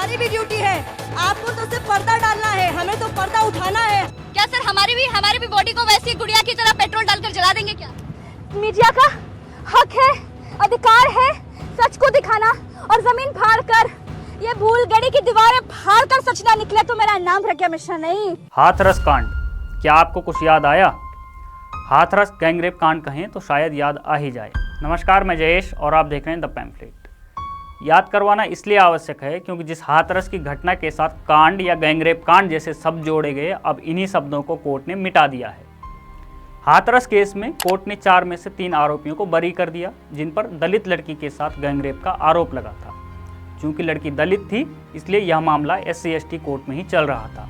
हमारी भी ड्यूटी है। आपको तो सिर्फ पर्दा डालना है, हमें तो पर्दा उठाना है। क्या सर हमारी भी बॉडी को वैसी गुड़िया की तरह पेट्रोल डालकर जला देंगे क्या? मीडिया का हक है, अधिकार है सच को दिखाना, और जमीन फाड़ कर, ये भूल गड़ी की दीवारें फाड़ कर सच ना निकले तो मेरा नाम प्रज्ञा मिश्रा नहीं। हाथरस कांड, क्या आपको कुछ याद आया? हाथरस गैंगरेप कांड कहें तो शायद याद आ ही जाए। नमस्कार, मैं जयेश और आप देख रहे हैं द पैम्फलेट। याद करवाना इसलिए आवश्यक है क्योंकि जिस हाथरस की घटना के साथ कांड या गैंगरेप कांड जैसे शब्द जोड़े गए, अब इन्हीं शब्दों को कोर्ट ने मिटा दिया है। हाथरस केस में कोर्ट ने 4 में से 3 आरोपियों को बरी कर दिया, जिन पर दलित लड़की के साथ गैंगरेप का आरोप लगा था। चूंकि लड़की दलित थी, इसलिए यह मामला SC/ST कोर्ट में ही चल रहा था।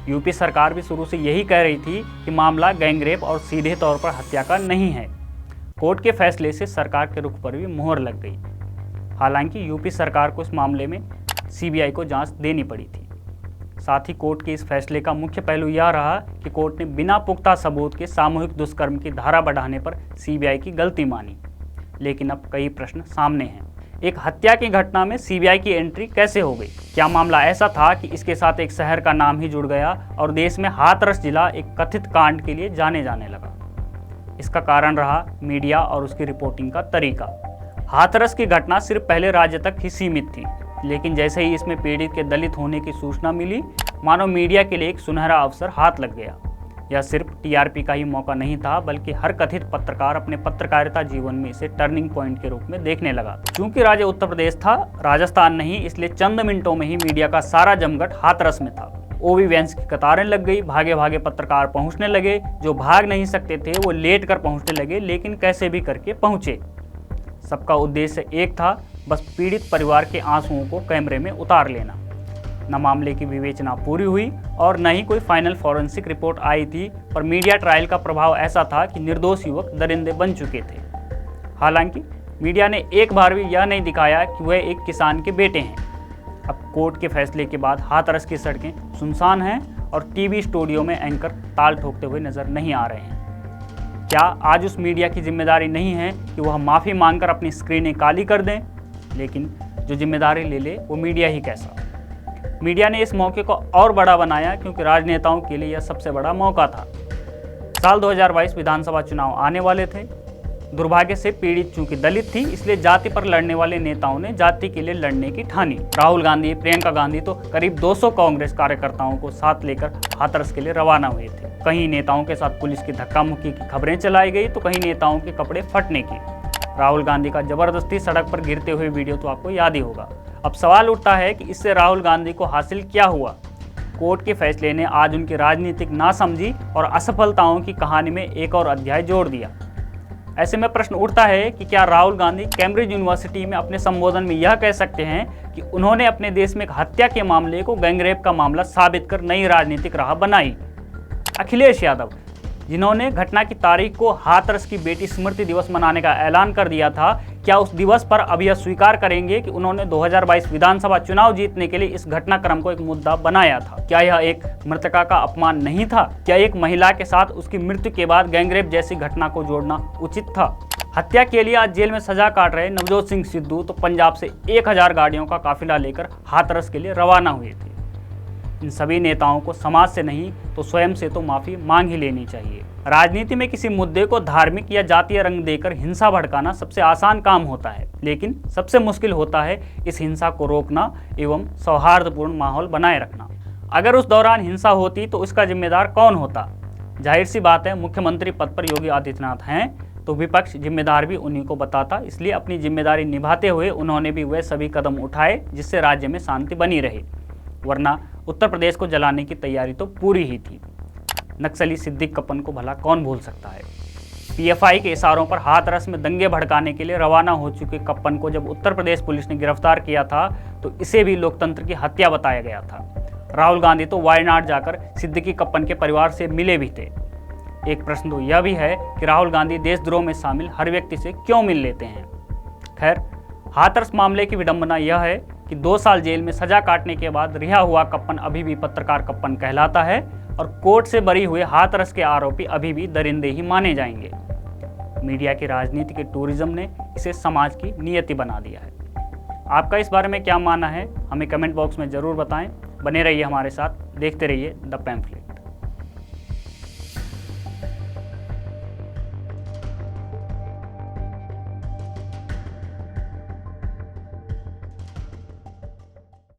यूपी सरकार भी शुरू से यही कह रही थी कि मामला गैंगरेप और सीधे तौर पर हत्या का नहीं है। कोर्ट के फैसले से सरकार के रुख पर भी मुहर लग गई। हालांकि यूपी सरकार को इस मामले में CBI को जांच देनी पड़ी थी। साथ ही कोर्ट के इस फैसले का मुख्य पहलू यह रहा कि कोर्ट ने बिना पुख्ता सबूत के सामूहिक दुष्कर्म की धारा बढ़ाने पर CBI की गलती मानी। लेकिन अब कई प्रश्न सामने हैं। एक हत्या की घटना में CBI की एंट्री कैसे हो गई? क्या मामला ऐसा था कि इसके साथ एक शहर का नाम ही जुड़ गया और देश में हाथरस जिला एक कथित कांड के लिए जाने लगा? इसका कारण रहा मीडिया और उसकी रिपोर्टिंग का तरीका। हाथरस की घटना सिर्फ पहले राज्य तक ही सीमित थी, लेकिन जैसे ही इसमें पीड़ित के दलित होने की सूचना मिली, मानो मीडिया के लिए एक सुनहरा अवसर हाथ लग गया। यह सिर्फ TRP का ही मौका नहीं था, बल्कि हर कथित पत्रकार अपने पत्रकारिता जीवन में इसे टर्निंग पॉइंट के रूप में देखने लगा। क्योंकि राज्य उत्तर प्रदेश था, राजस्थान नहीं, इसलिए चंद मिनटों में ही मीडिया का सारा जमघट हाथरस में था। OB वैन्स की कतारें लग गई, भागे भागे पत्रकार पहुंचने लगे। जो भाग नहीं सकते थे वो लेट कर पहुंचने लगे, लेकिन कैसे भी करके पहुंचे। सबका उद्देश्य एक था, बस पीड़ित परिवार के आंसुओं को कैमरे में उतार लेना। न मामले की विवेचना पूरी हुई और न ही कोई फाइनल फॉरेंसिक रिपोर्ट आई थी, पर मीडिया ट्रायल का प्रभाव ऐसा था कि निर्दोष युवक दरिंदे बन चुके थे। हालांकि मीडिया ने एक बार भी यह नहीं दिखाया कि वह एक किसान के बेटे हैं। अब कोर्ट के फैसले के बाद हाथरस की सड़कें सुनसान हैं और TV स्टूडियो में एंकर ताल ठोकते हुए नजर नहीं आ रहे हैं। क्या आज उस मीडिया की जिम्मेदारी नहीं है कि वह माफ़ी मांगकर अपनी स्क्रीनें काली कर दें? लेकिन जो जिम्मेदारी ले ले वो मीडिया ही कैसा। मीडिया ने इस मौके को और बड़ा बनाया क्योंकि राजनेताओं के लिए यह सबसे बड़ा मौका था। साल 2022 विधानसभा चुनाव आने वाले थे। दुर्भाग्य से पीड़ित चूंकि दलित थी, इसलिए जाति पर लड़ने वाले नेताओं ने जाति के लिए लड़ने की ठानी। राहुल गांधी, प्रियंका गांधी तो करीब 200 कांग्रेस कार्यकर्ताओं को साथ लेकर हाथरस के लिए रवाना हुए थे। कहीं नेताओं के साथ पुलिस की धक्का मुक्की की खबरें चलाई गई तो कहीं नेताओं के कपड़े फटने की। राहुल गांधी का जबरदस्ती सड़क पर गिरते हुए वीडियो तो आपको याद ही होगा। अब सवाल उठता है कि इससे राहुल गांधी को हासिल क्या हुआ? कोर्ट के फैसले ने आज उनकी राजनीतिक नासमझी और असफलताओं की कहानी में एक और अध्याय जोड़ दिया। ऐसे में प्रश्न उठता है कि क्या राहुल गांधी कैम्ब्रिज यूनिवर्सिटी में अपने संबोधन में यह कह सकते हैं कि उन्होंने अपने देश में एक हत्या के मामले को गैंगरेप का मामला साबित कर नई राजनीतिक राह बनाई? अखिलेश यादव, जिन्होंने घटना की तारीख को हाथरस की बेटी स्मृति दिवस मनाने का ऐलान कर दिया था, क्या उस दिवस पर अब यह स्वीकार करेंगे कि उन्होंने 2022 विधानसभा चुनाव जीतने के लिए इस घटनाक्रम को एक मुद्दा बनाया था? क्या यह एक मृतका का अपमान नहीं था? क्या एक महिला के साथ उसकी मृत्यु के बाद गैंगरेप जैसी घटना को जोड़ना उचित था? हत्या के लिए आज जेल में सजा काट रहे नवजोत सिंह सिद्धू तो पंजाब से 1000 गाड़ियों का काफिला लेकर हाथरस के लिए रवाना हुए थे। इन सभी नेताओं को समाज से नहीं तो स्वयं से तो माफी मांग ही लेनी चाहिए। राजनीति में किसी मुद्दे को धार्मिक या जातीय रंग देकर हिंसा भड़काना सबसे आसान काम होता है, लेकिन सबसे मुश्किल होता है इस हिंसा को रोकना एवं सौहार्दपूर्ण माहौल बनाए रखना। अगर उस दौरान हिंसा होती तो इसका जिम्मेदार कौन होता? जाहिर सी बात है, मुख्यमंत्री पद पर योगी आदित्यनाथ हैं तो विपक्ष जिम्मेदार भी उन्हीं को बताता। इसलिए अपनी जिम्मेदारी निभाते हुए उन्होंने भी वह सभी कदम उठाए जिससे राज्य में शांति बनी रहे, वरना उत्तर प्रदेश को जलाने की तैयारी तो पूरी ही थी। नक्सली सिद्दीक कप्पन को भला कौन भूल सकता है? PFI के इशारों पर हाथरस में दंगे भड़काने के लिए रवाना हो चुके कप्पन को जब उत्तर प्रदेश पुलिस ने गिरफ्तार किया था तो इसे भी लोकतंत्र की हत्या बताया गया था। राहुल गांधी तो वायनाड जाकर सिद्दीकी कप्पन के परिवार से मिले भी थे। एक प्रश्न तो यह भी है कि राहुल गांधी देशद्रोह में शामिल हर व्यक्ति से क्यों मिल लेते हैं? खैर, हाथरस मामले की विडंबना यह है कि 2 साल जेल में सजा काटने के बाद रिहा हुआ कप्पन अभी भी पत्रकार कप्पन कहलाता है और कोर्ट से बरी हुए हाथरस के आरोपी अभी भी दरिंदे ही माने जाएंगे। मीडिया की राजनीति के टूरिज्म ने इसे समाज की नियति बना दिया है। आपका इस बारे में क्या मानना है हमें कमेंट बॉक्स में ज़रूर बताएं। बने रहिए हमारे साथ, देखते रहिए द पैम्फलेट।